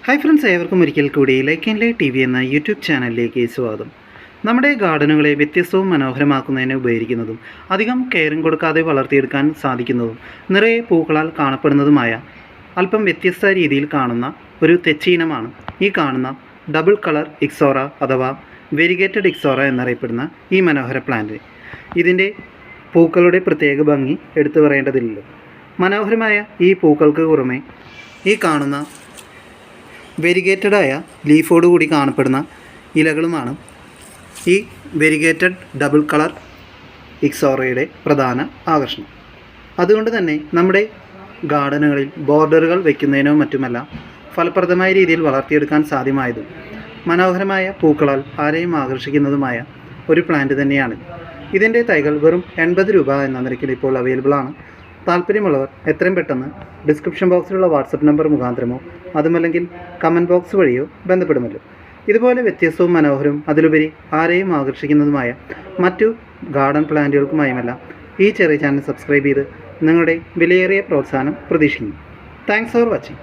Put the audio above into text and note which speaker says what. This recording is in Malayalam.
Speaker 1: ഹായ് ഫ്രണ്ട്സ്, ഏവർക്കും ഒരിക്കൽ കൂടി ലൈക്ക് ആൻഡ് ലൈറ്റ് TV എന്ന യൂട്യൂബ് ചാനലിലേക്ക് സ്വാഗതം. നമ്മുടെ ഗാർഡനുകളെ വ്യത്യസ്തവും മനോഹരമാക്കുന്നതിന് ഉപയോഗിക്കുന്നതും അധികം കെയറിങ് കൊടുക്കാതെ വളർത്തിയെടുക്കാൻ സാധിക്കുന്നതും നിറയെ പൂക്കളാൽ കാണപ്പെടുന്നതുമായ അല്പം വ്യത്യസ്ത രീതിയിൽ കാണുന്ന ഒരു തെച്ചിയിനമാണ് ഈ കാണുന്ന ഡബിൾ കളർ ഇക്സോറ അഥവാ വെരിഗേറ്റഡ് ഇക്സോറ എന്നറിയപ്പെടുന്ന ഈ മനോഹര പ്ലാന്റ്. ഇതിൻ്റെ പൂക്കളുടെ പ്രത്യേക ഭംഗി എടുത്തു പറയേണ്ടതില്ലല്ലോ. മനോഹരമായ ഈ പൂക്കൾക്ക് പുറമെ ഈ കാണുന്ന വെരിഗേറ്റഡായ ലീഫോട് കൂടി കാണപ്പെടുന്ന ഇലകളുമാണ് ഈ വെരിഗേറ്റഡ് ഡബിൾ കളർ ഇക്സോറയുടെ പ്രധാന ആകർഷണം. അതുകൊണ്ട് തന്നെ നമ്മുടെ ഗാർഡനുകളിൽ ബോർഡറുകൾ വയ്ക്കുന്നതിനോ മറ്റുമെല്ലാം ഫലപ്രദമായ രീതിയിൽ വളർത്തിയെടുക്കാൻ സാധ്യമായതും മനോഹരമായ പൂക്കളാൽ ആരെയും ആകർഷിക്കുന്നതുമായ ഒരു പ്ലാന്റ് തന്നെയാണ്. ഇതിൻ്റെ തൈകൾ വെറും 80 രൂപ എന്ന നിരക്കിൽ ഇപ്പോൾ അവൈലബിളാണ്. താല്പര്യമുള്ളവർ എത്രയും പെട്ടെന്ന് ഡിസ്ക്രിപ്ഷൻ ബോക്സിലുള്ള വാട്സപ്പ് നമ്പർ മുഖാന്തരമോ അതുമല്ലെങ്കിൽ കമൻറ്റ് ബോക്സ് വഴിയോ ബന്ധപ്പെടുമല്ലോ. ഇതുപോലെ വ്യത്യസ്തവും മനോഹരവും അതിലുപരി ആരെയും ആകർഷിക്കുന്നതുമായ മറ്റു ഗാർഡൻ പ്ലാന്റുകൾക്കുമായുമെല്ലാം ഈ ചെറിയ ചാനൽ സബ്സ്ക്രൈബ് ചെയ്ത് നിങ്ങളുടെ വിലയേറിയ പ്രോത്സാഹനം പ്രതീക്ഷിക്കുന്നു. Thanks for watching.